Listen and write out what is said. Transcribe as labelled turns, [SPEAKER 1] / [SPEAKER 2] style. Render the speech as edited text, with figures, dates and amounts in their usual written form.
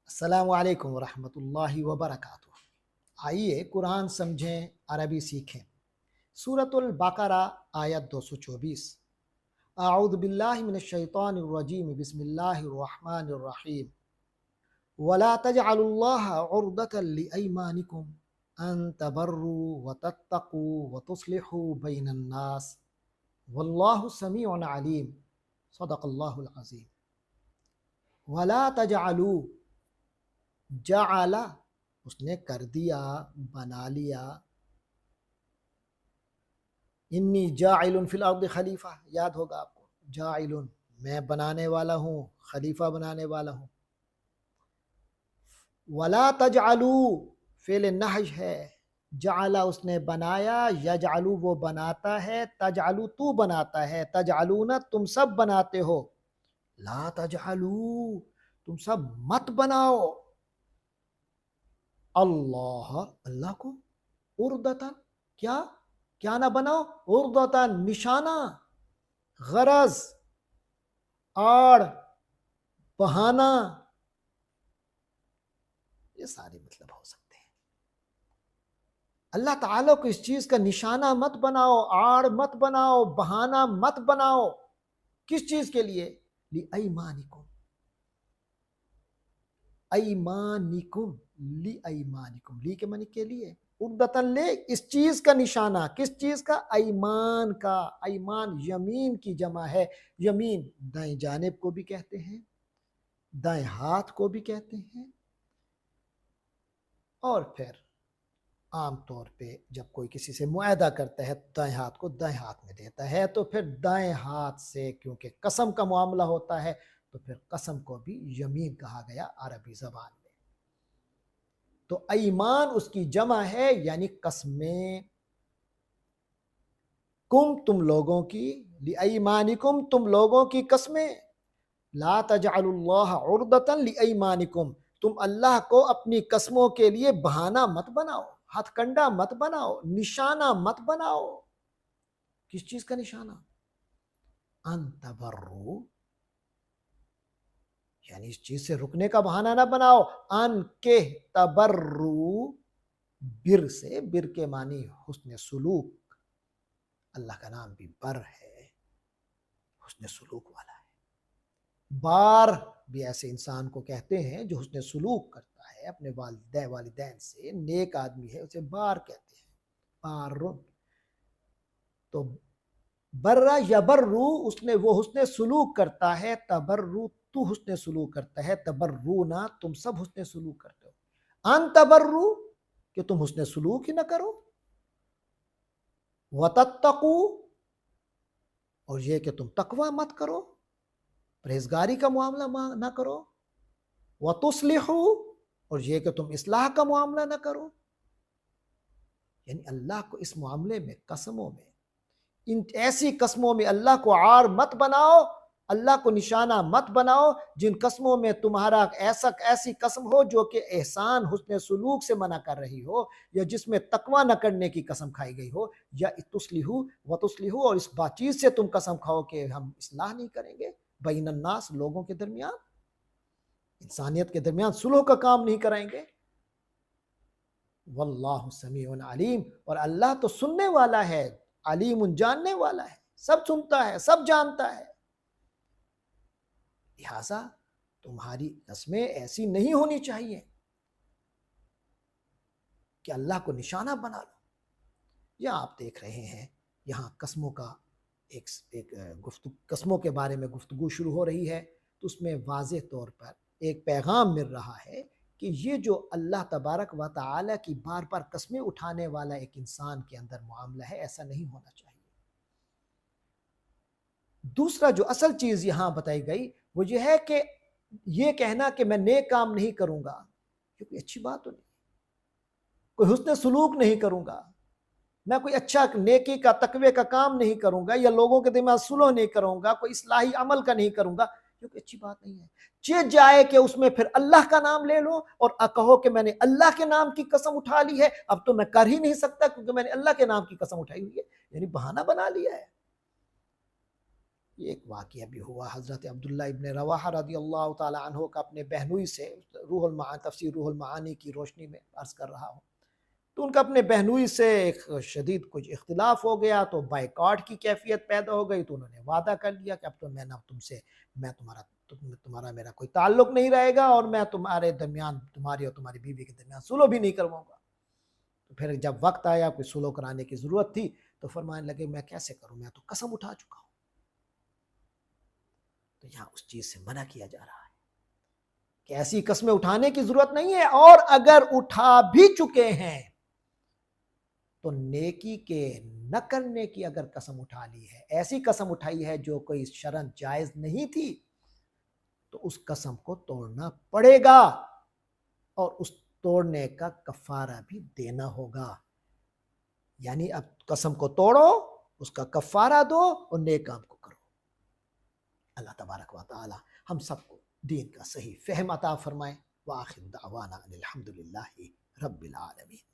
[SPEAKER 1] السلام علیکم ورحمۃ اللہ وبرکاتہ۔ آئیے قرآن سمجھیں، عربی سیکھیں۔ سورۃ البقرہ آیت 224۔ اعوذ باللہ من الشیطان الرجیم، بسم اللہ الرحمن الرحیم۔ ولا تجعلوا اللہ عرضة لأیمانکم ان تبروا وتتقوا وتصلحوا بین الناس واللہ سمیع علیم، صدق اللہ العظیم۔ ولا تجعلوا، جعل اس نے کر دیا، بنا لیا۔ انی جاعل فی الارض خلیفہ، یاد ہوگا آپ کو، جاعل میں بنانے والا ہوں، خلیفہ بنانے والا ہوں۔ ولا تجعلوا فعل نہج ہے، جعل اس نے بنایا، یجعل وہ بناتا ہے، تجعل تو بناتا ہے، تجعلون تم سب بناتے ہو، لا تجعلوا تم سب مت بناؤ، اللہ کو عرضتاً، کیا نہ بناؤ، عرضتاً نشانہ، غرض، آڑ، بہانہ، یہ سارے مطلب ہو سکتے ہیں۔ اللہ تعالیٰ کو اس چیز کا نشانہ مت بناؤ، آڑ مت بناؤ، بہانہ مت بناؤ۔ کس چیز کے لیے؟ لِأَيْمَانِكُمْ، ایمانکم، لی ایمانکم، لی کے معنی کے لیے، عقدۃ لے، اس چیز کا نشانہ، کس چیز کا؟ ایمان کا۔ ایمان یمین کی جمع ہے، یمین دائیں جانب کو بھی کہتے ہیں، دائیں ہاتھ کو بھی کہتے ہیں، اور پھر عام طور پہ جب کوئی کسی سے معاہدہ کرتا ہے دائیں ہاتھ کو دائیں ہاتھ میں دیتا ہے، تو پھر دائیں ہاتھ سے کیونکہ قسم کا معاملہ ہوتا ہے تو پھر قسم کو بھی یمین کہا گیا عربی زبان میں۔ تو ایمان اس کی جمع ہے، یعنی قسمیں، کم تم لوگوں کی، لِأَيْمَانِكُمْ تم لوگوں کی قسمیں، لا تجعلوا اللہ عرضۃ لِأَيْمَانِكُمْ تم اللہ کو اپنی قسموں کے لیے بہانہ مت بناؤ، ہتھ کنڈا مت بناؤ، نشانہ مت بناؤ۔ کس چیز کا نشانہ؟ ان تبروا، یعنی اس چیز سے رکنے کا بہانہ نہ بناؤ، ان کے تبروا، بر سے، بر کے معنی حسن سلوک، اللہ کا نام بھی بر ہے، حسن سلوک والا ہے۔ بار بھی ایسے انسان کو کہتے ہیں جو حسن سلوک کرتا ہے اپنے والدین سے، نیک آدمی ہے، اسے بار کہتے ہیں، بار۔ تو برا یبرو، اس نے وہ حسن سلوک کرتا ہے، تبرو تو حسن سلوک کرتا ہے، تبرونا تم سب حسن سلوک کرتے ہو، ان تبرو کہ تم حسن سلوک ہی نہ کرو، وتتقو اور یہ کہ تم تقوی مت کرو، پرہیزگاری کا معاملہ نہ کرو، وتصلحو اور یہ کہ تم اصلاح کا معاملہ نہ کرو۔ یعنی اللہ کو اس معاملے میں، قسموں میں، ان ایسی قسموں میں اللہ کو عار مت بناؤ، اللہ کو نشانہ مت بناؤ جن قسموں میں تمہارا ایسی قسم ہو جو کہ احسان، حسن سلوک سے منع کر رہی ہو، یا جس میں تقوی نہ کرنے کی قسم کھائی گئی ہو، یا تصلحو وتصلحو اور اس بات چیز سے تم قسم کھاؤ کہ ہم اصلاح نہیں کریں گے بین الناس، لوگوں کے درمیان، انسانیت کے درمیان صلح کا کام نہیں کریں گے۔ واللہ سمیع علیم اور اللہ تو سننے والا ہے، علیم جاننے والا ہے، سب سنتا ہے، سب جانتا ہے۔ لہٰذا تمہاری قسمیں ایسی نہیں ہونی چاہیے کہ اللہ کو نشانہ بنا لو۔ یا آپ دیکھ رہے ہیں یہاں قسموں کا قسموں کے بارے میں گفتگو شروع ہو رہی ہے، تو اس میں واضح طور پر ایک پیغام مل رہا ہے کہ یہ جو اللہ تبارک و تعالی کی بار بار قسمیں اٹھانے والا ایک انسان کے اندر معاملہ ہے، ایسا نہیں ہونا چاہیے۔ دوسرا جو اصل چیز یہاں بتائی گئی وہ یہ ہے کہ یہ کہنا کہ میں نیک کام نہیں کروں گا، یہ کوئی اچھی بات تو نہیں، کوئی حسن سلوک نہیں کروں گا، میں کوئی اچھا نیکی کا، تقوی کا کام نہیں کروں گا، یا لوگوں کے درمیان صلح نہیں کروں گا، کوئی اصلاحی عمل کا نہیں کروں گا، یہ کوئی اچھی بات نہیں ہے۔ چیز جائے کہ اس میں پھر اللہ کا نام لے لو اور کہو کہ میں نے اللہ کے نام کی قسم اٹھا لی ہے، اب تو میں کر ہی نہیں سکتا کیونکہ میں نے اللہ کے نام کی قسم اٹھائی ہوئی ہے، یعنی بہانہ بنا لیا ہے۔ یہ ایک واقعہ بھی ہوا، حضرت عبداللہ ابن رواحہ رضی اللہ تعالی عنہ کا اپنے بہنوئی سے، تفسیر روح المعانی کی روشنی میں عرض کر رہا ہوں، تو ان کا اپنے بہنوئی سے ایک شدید کچھ اختلاف ہو گیا، تو بائیکاٹ کی کیفیت پیدا ہو گئی، تو انہوں نے وعدہ کر لیا کہ اب تو میں نہ تمہارا میرا کوئی تعلق نہیں رہے گا، اور میں تمہارے درمیان، تمہاری اور تمہاری بیوی کے درمیان صلح بھی نہیں کرواؤں گا۔ تو پھر جب وقت آیا کوئی صلح کرانے کی ضرورت تھی، تو فرمانے لگے میں کیسے کروں، میں تو قسم اٹھا چکا ہوں۔ تو یہاں اس چیز سے منع کیا جا رہا ہے کہ ایسی قسمیں اٹھانے کی ضرورت نہیں ہے، اور اگر اٹھا بھی چکے ہیں تو نیکی کے نہ کرنے کی اگر قسم اٹھا لی ہے، ایسی قسم اٹھائی ہے جو کوئی شرعاً جائز نہیں تھی، تو اس قسم کو توڑنا پڑے گا، اور اس توڑنے کا کفارہ بھی دینا ہوگا۔ یعنی اب قسم کو توڑو، اس کا کفارہ دو، اور نیک کام کو کرو۔ اللہ تبارک و تعالی ہم سب کو دین کا صحیح فہم عطا فرمائے۔ وآخر دعوانا ان الحمد للہ رب العالمین۔